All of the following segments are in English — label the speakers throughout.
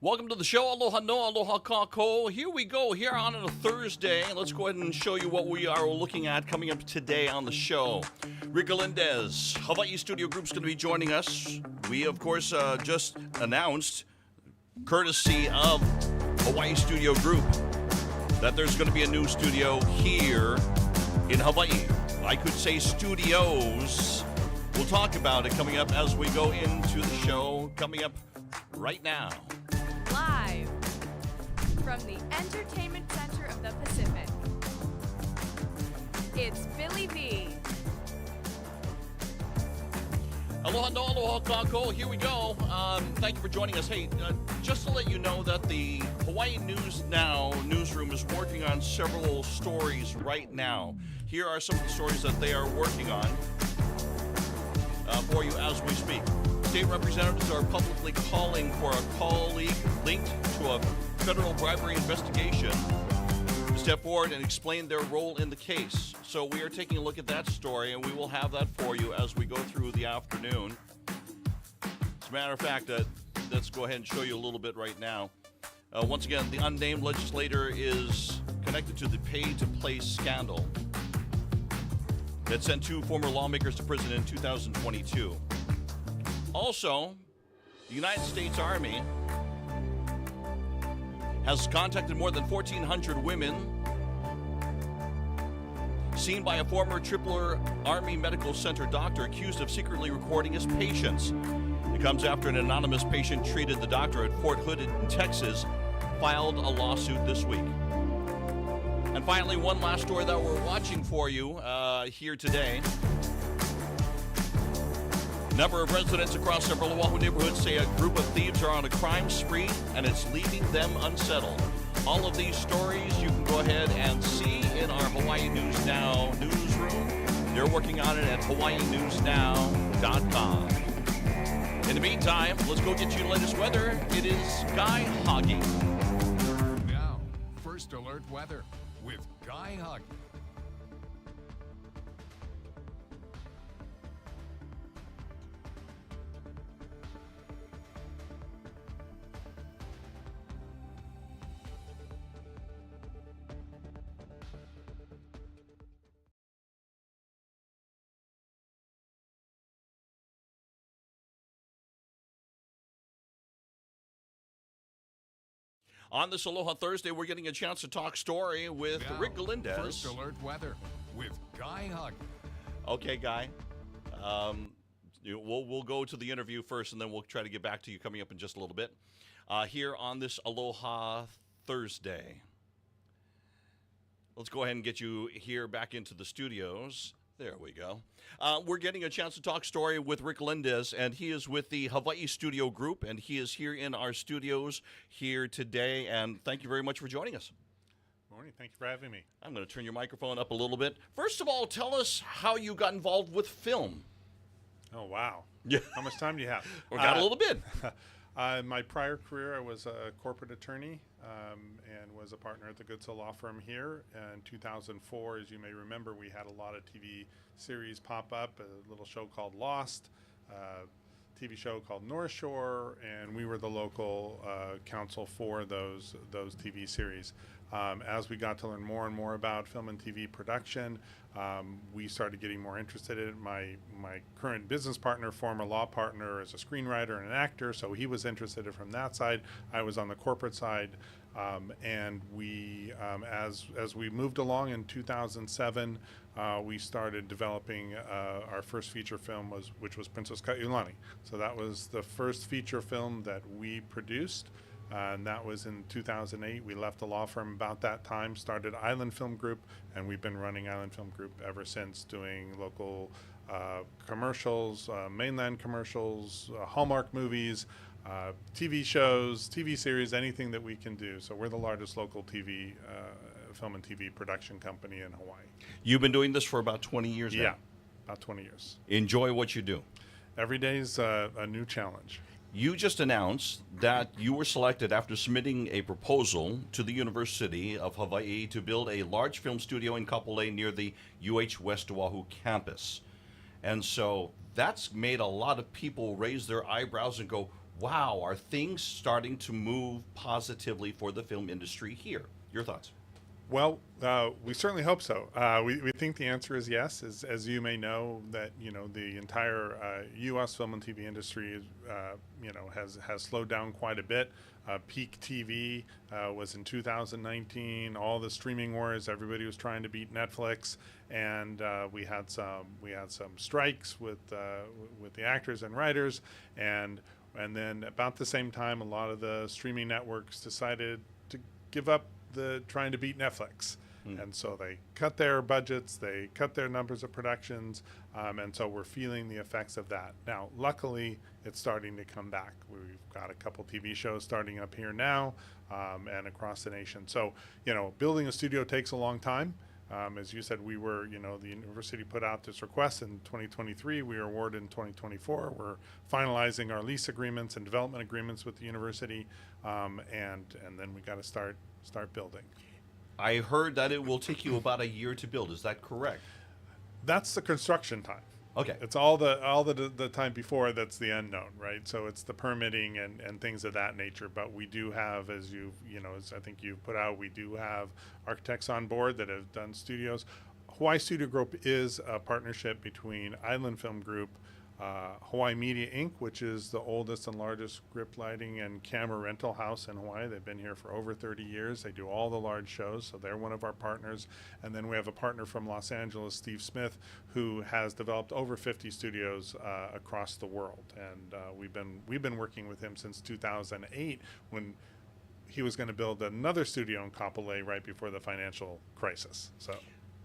Speaker 1: Welcome to the show. Aloha no, aloha kako. Here we go, here on a Thursday. Let's go ahead and show you what we are looking at coming up today on the show. Ric Galindez, Hawaii Studio Group's going to be joining us. We, of course, just announced, courtesy of Hawaii Studio Group, that there's going to be a new studio here in Hawaii. I could say studios. We'll talk about it coming up as we go into the show, coming up right now.
Speaker 2: Live from the Entertainment Center of the Pacific, it's Billy V.
Speaker 1: Aloha no, aloha kako. Here we go. Thank you for joining us. Hey, just to let you know that the Hawaii News Now newsroom is working on several stories right now. Here are some of the stories that they are working on for you as we speak. State representatives are publicly calling for a colleague linked to a federal bribery investigation to step forward and explain their role in the case. So we are taking a look at that story, and we will have that for you as we go through the afternoon. As a matter of fact, let's go ahead and show you a little bit right now. Once again, the unnamed legislator is connected to the pay-to-play scandal that sent two former lawmakers to prison in 2022. Also, the United States Army has contacted more than 1,400 women seen by a former Tripler Army Medical Center doctor accused of secretly recording his patients. It comes after an anonymous patient treated the doctor at Fort Hood in Texas filed a lawsuit this week. And finally, one last story that we're watching for you here today. A number of residents across several Oahu neighborhoods say a group of thieves are on a crime spree, and it's leaving them unsettled. All of these stories you can go ahead and see in our Hawaii News Now newsroom. They're working on it at hawaiinewsnow.com. In the meantime, let's go get you the latest weather. It is Guy Hoggy.
Speaker 3: Now, first alert weather with Guy Hoggy.
Speaker 1: On this Aloha Thursday, we're getting a chance to talk story with
Speaker 3: Now,
Speaker 1: Ric Galindez.
Speaker 3: First alert weather with Guy Hoggy.
Speaker 1: Okay, Guy. We'll go to the interview first, and then we'll try to get back to you coming up in just a little bit. Here on this Aloha Thursday. Let's go ahead and get you here back into the studios. There we go. We're getting a chance to talk story with Ric Galindez, and he is with the Hawaii Studio Group, and he is here in our studios here today. And thank you very much for joining us.
Speaker 4: Morning. Thank you for having me.
Speaker 1: I'm going to turn your microphone up a little bit. First of all, tell us how you got involved with film.
Speaker 4: Oh, wow.
Speaker 1: Yeah.
Speaker 4: How much time do you have?
Speaker 1: We got a little bit.
Speaker 4: My prior career, I was a corporate attorney and was a partner at the Goodsill Law Firm here. In 2004, as you may remember, we had a lot of TV series pop up, a little show called Lost, TV show called North Shore, and we were the local counsel for those TV series. As we got to learn more and more about film and TV production, we started getting more interested in it. My current business partner, former law partner, is a screenwriter and an actor, so he was interested in it from that side. I was on the corporate side, and we, as we moved along in 2007, we started developing our first feature film, which was Princess Kaiulani. So that was the first feature film that we produced. And that was in 2008. We left the law firm about that time, started Island Film Group, and we've been running Island Film Group ever since, doing local commercials, mainland commercials, Hallmark movies, TV shows, TV series, anything that we can do. So we're the largest local TV, film and TV production company in Hawaii.
Speaker 1: You've been doing this for about 20 years now.
Speaker 4: Yeah, about 20 years.
Speaker 1: Enjoy what you do.
Speaker 4: Every day's a new challenge.
Speaker 1: You just announced that you were selected after submitting a proposal to the University of Hawaii to build a large film studio in Kapolei near the UH West Oahu campus. And so that's made a lot of people raise their eyebrows and go, wow, are things starting to move positively for the film industry here? Your thoughts?
Speaker 4: Well, we certainly hope so. We think the answer is yes. As you may know, that the entire U.S. film and TV industry is, has slowed down quite a bit. Peak TV was in 2019. All the streaming wars, everybody was trying to beat Netflix, and we had some strikes with the actors and writers, and then about the same time, a lot of the streaming networks decided to give up trying to beat Netflix. And so they cut their budgets, they cut their numbers of productions, and so we're feeling the effects of that. Now, luckily, it's starting to come back. We've got a couple TV shows starting up here now and across the nation. So, building a studio takes a long time. As you said, we were, the university put out this request in 2023. We were awarded in 2024. We're finalizing our lease agreements and development agreements with the university, and then we got to start building.
Speaker 1: I heard that it will take you about a year to build. Is that correct?
Speaker 4: That's the construction time.
Speaker 1: Okay.
Speaker 4: It's all the time before that's the unknown, right? So it's the permitting and things of that nature. But we do have, as as I think you've put out, we do have architects on board that have done studios. Hawaii Studio Group is a partnership between Island Film Group, Hawaii Media Inc., which is the oldest and largest script lighting and camera rental house in Hawaii. They've been here for over 30 years. They do all the large shows, so they're one of our partners. And then we have a partner from Los Angeles, Steve Smith, who has developed over 50 studios across the world. And we've been working with him since 2008, when he was going to build another studio in Kapolei right before the financial crisis. So.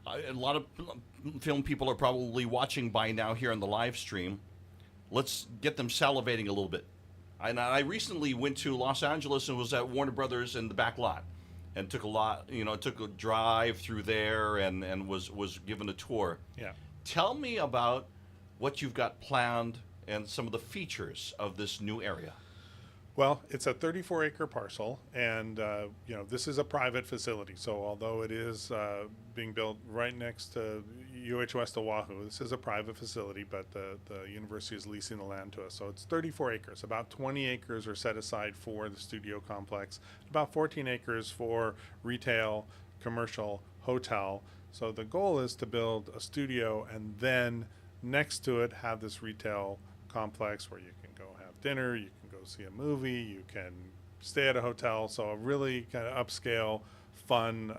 Speaker 1: A lot of film people are probably watching by now here on the live stream. Let's get them salivating a little bit. I recently went to Los Angeles and was at Warner Brothers in the back lot, and took a drive through there and was given a tour.
Speaker 4: Yeah.
Speaker 1: Tell me about what you've got planned and some of the features of this new area.
Speaker 4: Well, it's a 34-acre parcel, and this is a private facility. So although it is being built right next to UH West Oahu, this is a private facility, but the university is leasing the land to us. So it's 34 acres. About 20 acres are set aside for the studio complex. About 14 acres for retail, commercial, hotel. So the goal is to build a studio and then next to it have this retail complex where you can go have dinner, you can go see a movie, you can stay at a hotel. So a really kind of upscale, fun,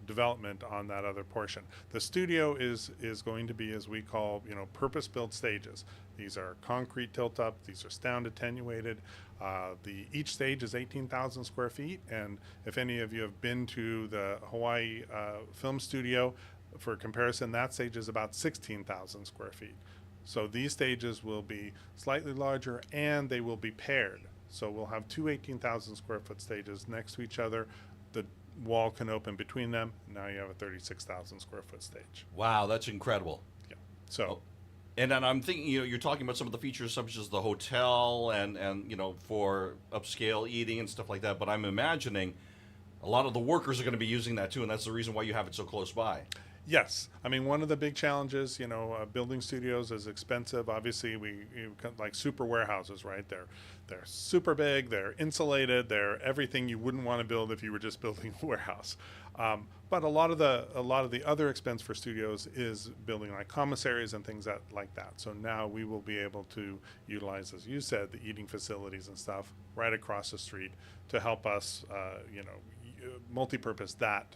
Speaker 4: development on that other portion. The studio is going to be, as we call, purpose-built stages. These are concrete tilt-up. These are sound attenuated. Each stage is 18,000 square feet. And if any of you have been to the Hawaii Film Studio, for comparison, that stage is about 16,000 square feet. So these stages will be slightly larger and they will be paired. So we'll have two 18,000 square foot stages next to each other. The wall can open between them. Now you have a 36,000 square foot stage.
Speaker 1: Wow, that's incredible.
Speaker 4: Yeah. So.
Speaker 1: And then I'm thinking, you're talking about some of the features such as the hotel and for upscale eating and stuff like that. But I'm imagining a lot of the workers are going to be using that too, and that's the reason why you have it so close by.
Speaker 4: Yes, I mean, one of the big challenges, building studios is expensive. Obviously, like super warehouses, right? They're super big, they're insulated, they're everything you wouldn't want to build if you were just building a warehouse. But a lot of the other expense for studios is building like commissaries and things like that. So now we will be able to utilize, as you said, the eating facilities and stuff right across the street to help us, multi-purpose that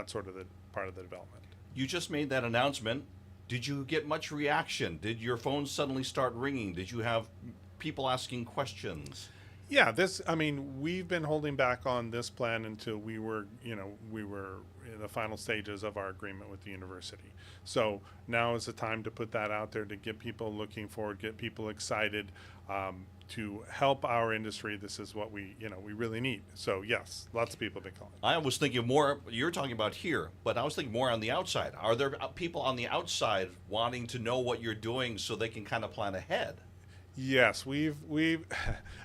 Speaker 4: sort of the part of the development.
Speaker 1: You just made that announcement. Did you get much reaction? Did your phone suddenly start ringing? Did you have people asking questions?
Speaker 4: Yeah, we've been holding back on this plan until we were in the final stages of our agreement with the university. So now is the time to put that out there to get people looking forward, get people excited, to help our industry. This is what we really need. So yes, lots of people have been calling.
Speaker 1: I was thinking more, you're talking about here, but I was thinking more on the outside. Are there people on the outside wanting to know what you're doing so they can kind of plan ahead?
Speaker 4: Yes, we've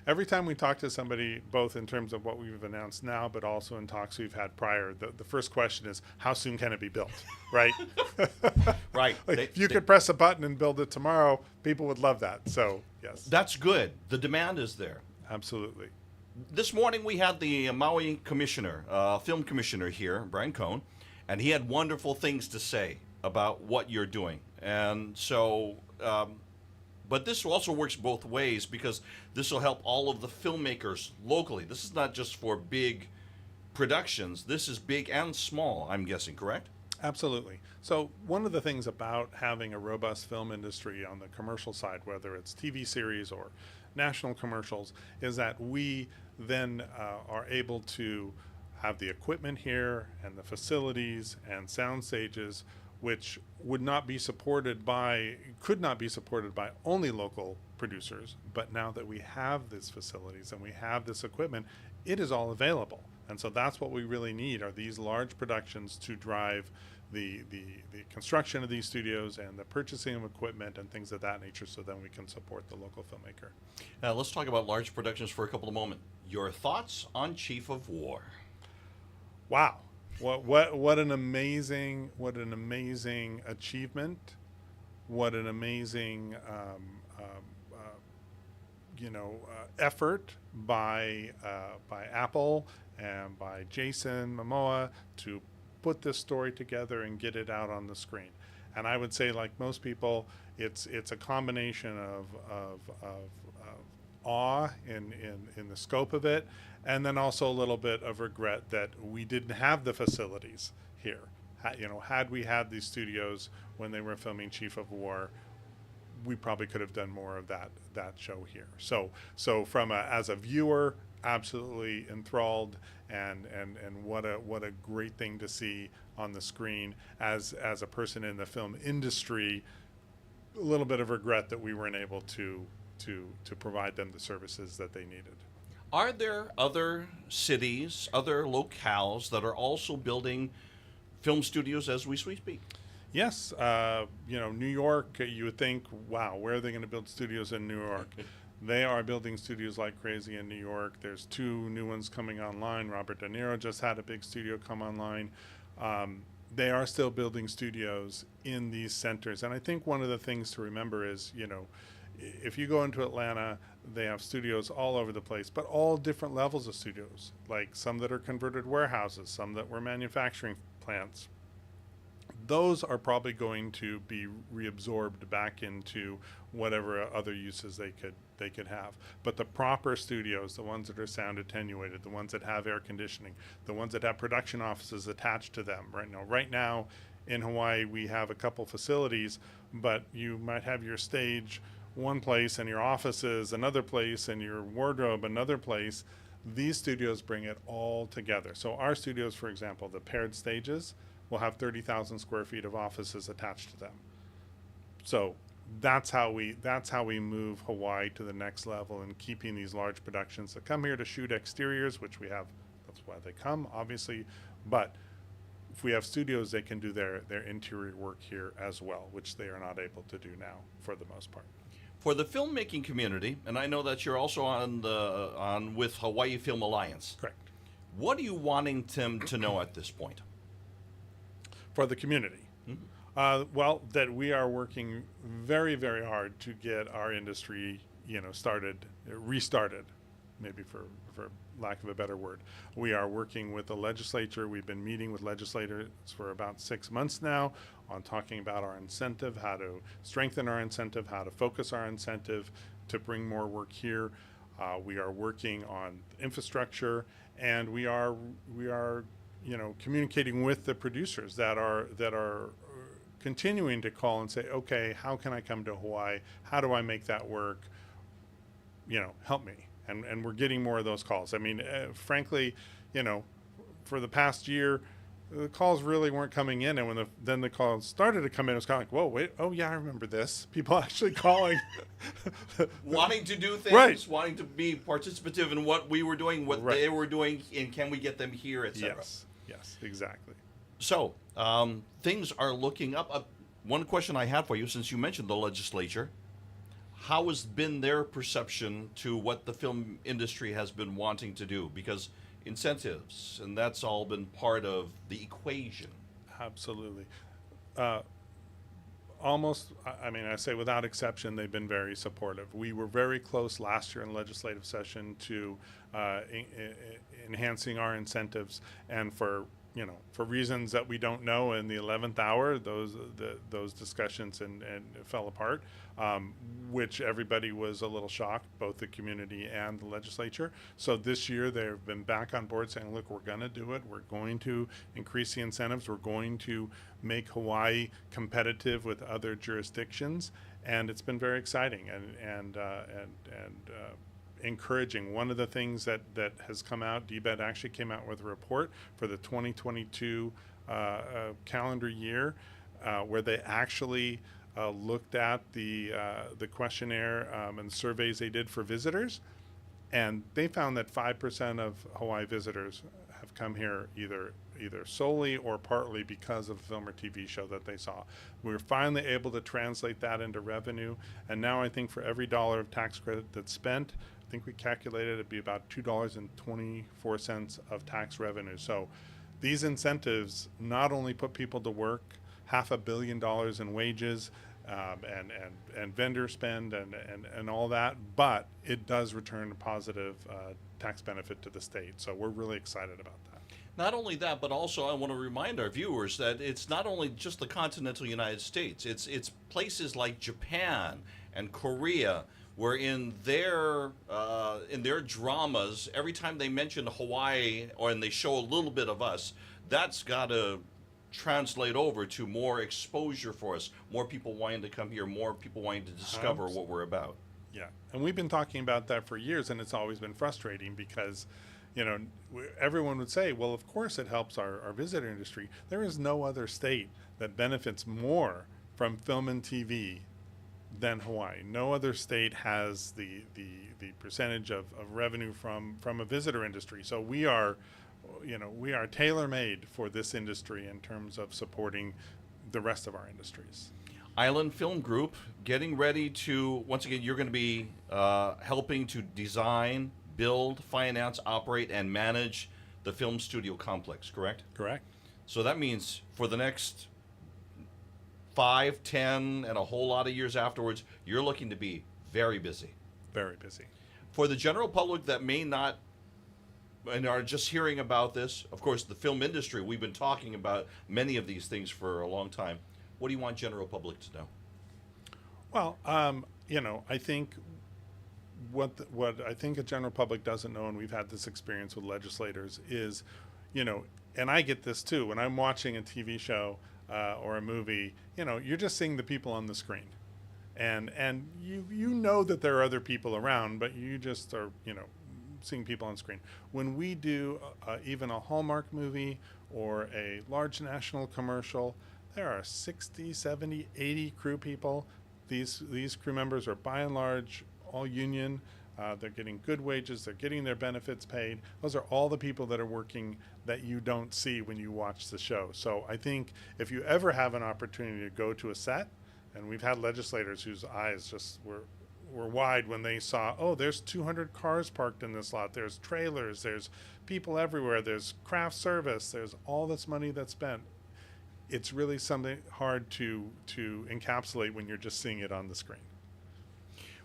Speaker 4: every time we talk to somebody, both in terms of what we've announced now, but also in talks we've had prior, the first question is, how soon can it be built, right?
Speaker 1: Right.
Speaker 4: Like, if you could press a button and build it tomorrow, people would love that. So, yes.
Speaker 1: That's good. The demand is there.
Speaker 4: Absolutely.
Speaker 1: This morning we had the Maui commissioner, film commissioner here, Brian Cohn, and he had wonderful things to say about what you're doing. And so... but this also works both ways because this will help all of the filmmakers locally. This is not just for big productions. This is big and small, I'm guessing, correct?
Speaker 4: Absolutely. So one of the things about having a robust film industry on the commercial side, whether it's TV series or national commercials, is that we then are able to have the equipment here and the facilities and sound stages which could not be supported by only local producers. But now that we have these facilities and we have this equipment, it is all available. And so that's what we really need, are these large productions to drive the construction of these studios and the purchasing of equipment and things of that nature, so then we can support the local filmmaker.
Speaker 1: Let's talk about large productions for a couple of moments. Your thoughts on Chief of War?
Speaker 4: Wow. What an amazing achievement! What an amazing effort by Apple and by Jason Momoa to put this story together and get it out on the screen. And I would say, like most people, it's a combination of awe in the scope of it, and then also a little bit of regret that we didn't have the facilities here. Had we had these studios when they were filming Chief of War, we probably could have done more of that show here. So from as a viewer, absolutely enthralled, and what a great thing to see on the screen. As a person in the film industry, a little bit of regret that we weren't able to provide them the services that they needed.
Speaker 1: Are there other cities, other locales that are also building film studios as we speak?
Speaker 4: Yes. New York, you would think, wow, where are they going to build studios in New York? They are building studios like crazy in New York. There's 2 new ones coming online. Robert De Niro just had a big studio come online. They are still building studios in these centers. And I think one of the things to remember is, if you go into Atlanta, they have studios all over the place, but all different levels of studios, like some that are converted warehouses, some that were manufacturing plants. Those are probably going to be reabsorbed back into whatever other uses they could have. But the proper studios, the ones that are sound attenuated, the ones that have air conditioning, the ones that have production offices attached to them. Right now in Hawaii, we have a couple facilities, but you might have your stage one place and your offices another place and your wardrobe another place. These studios bring it all together. So our studios, for example, the paired stages, will have 30,000 square feet of offices attached to them. So that's how we move Hawaii to the next level in keeping these large productions that come here to shoot exteriors, which we have. That's why they come, obviously. But if we have studios, they can do their interior work here as well, which they are not able to do now for the most part.
Speaker 1: For the filmmaking community, and I know that you're also on with Hawaii Film Alliance.
Speaker 4: Correct.
Speaker 1: What are you wanting them to know at this point?
Speaker 4: For the community. Well, that we are working very, very hard to get our industry, restarted, maybe for lack of a better word. We are working with the legislature. We've been meeting with legislators for about 6 months now on talking about our incentive, how to strengthen our incentive, how to focus our incentive to bring more work here. We are working on infrastructure, and we are communicating with the producers that are continuing to call and say, okay, how can I come to Hawaii? How do I make that work? Help me. And we're getting more of those calls. I mean, frankly, for the past year, the calls really weren't coming in. And when then the calls started to come in, it was kind of like, whoa, wait, oh yeah, I remember this. People actually calling.
Speaker 1: Wanting to do things,
Speaker 4: right.
Speaker 1: Wanting to be participative in what we were doing, what
Speaker 4: right.
Speaker 1: they were doing, and can we get them here, etc.
Speaker 4: Yes, exactly.
Speaker 1: So, things are looking up. One question I had for you, since you mentioned the legislature, how has been their perception to what the film industry has been wanting to do? Because incentives, and that's all been part of the equation.
Speaker 4: Absolutely. I say without exception, they've been very supportive. We were very close last year in legislative session to enhancing our incentives, and for reasons that we don't know in the 11th hour, those discussions and fell apart, which everybody was a little shocked, both the community and the legislature. So this year they've been back on board saying, look, we're going to do it. We're going to increase the incentives. We're going to make Hawaii competitive with other jurisdictions. And it's been very exciting and encouraging. One of the things that has come out, DBED actually came out with a report for the 2022 calendar year, where they actually looked at the questionnaire and surveys they did for visitors, and they found that 5% of Hawaii visitors have come here either solely or partly because of a film or TV show that they saw. We were finally able to translate that into revenue, and now I think for every dollar of tax credit that's spent, I think we calculated it'd be about $2.24 of tax revenue. So these incentives not only put people to work, $500 million in wages and vendor spend and all that, but it does return a positive tax benefit to the state. So we're really excited about that.
Speaker 1: Not only that, but also I want to remind our viewers that it's not only just the continental United States. It's places like Japan and Korea, where in their dramas, every time they mention Hawaii and they show a little bit of us, that's got to translate over to more exposure for us, more people wanting to come here, more people wanting to discover what we're about.
Speaker 4: Yeah, and we've been talking about that for years, and it's always been frustrating because, everyone would say, well, of course it helps our visitor industry. There is no other state that benefits more from film and TV than Hawaii. No other state has the percentage of revenue from a visitor industry. So we are tailor-made for this industry in terms of supporting the rest of our industries.
Speaker 1: Island Film Group getting ready to, once again, you're going to be helping to design, build, finance, operate, and manage the film studio complex, correct?
Speaker 4: Correct.
Speaker 1: So that means for the next 5, 10, and a whole lot of years afterwards, you're looking to be very busy.
Speaker 4: Very busy.
Speaker 1: For the general public that may not and are just hearing about this, of course, the film industry, we've been talking about many of these things for a long time. What do you want general public to know?
Speaker 4: Well, I think what I think a general public doesn't know, and we've had this experience with legislators, is, and I get this too, when I'm watching a TV show or a movie, you're just seeing the people on the screen. And you know that there are other people around, but you just are, seeing people on screen. When we do even a Hallmark movie or a large national commercial, there are 60, 70, 80 crew people. These crew members are by and large all union. They're getting good wages. They're getting their benefits paid. Those are all the people that are working that you don't see when you watch the show. So I think if you ever have an opportunity to go to a set, and we've had legislators whose eyes just were wide when they saw, oh, there's 200 cars parked in this lot. There's trailers. There's people everywhere. There's craft service. There's all this money that's spent. It's really something hard to encapsulate when you're just seeing it on the screen.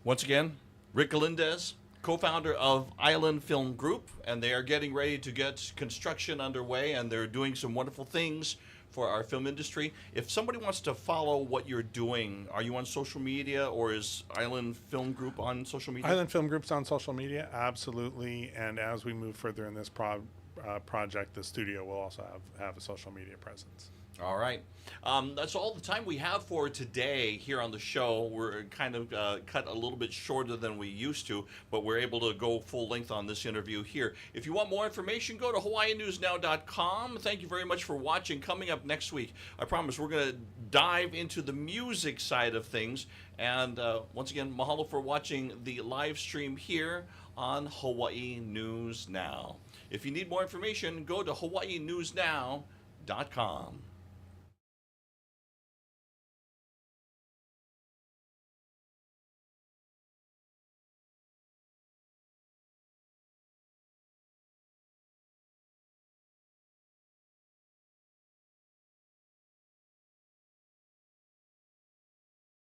Speaker 1: Once again, Ric Galindez, co-founder of Island Film Group, and they are getting ready to get construction underway, and they're doing some wonderful things for our film industry. If somebody wants to follow what you're doing, are you on social media, or is Island Film Group on social media?
Speaker 4: Island Film Group's on social media, absolutely. And as we move further in this project, the studio will also have a social media presence.
Speaker 1: All right. That's all the time we have for today here on the show. We're kind of cut a little bit shorter than we used to, but we're able to go full length on this interview here. If you want more information, go to hawaiinewsnow.com. Thank you very much for watching. Coming up next week, I promise we're going to dive into the music side of things. And once again, mahalo for watching the live stream here on Hawaii News Now. If you need more information, go to hawaiinewsnow.com.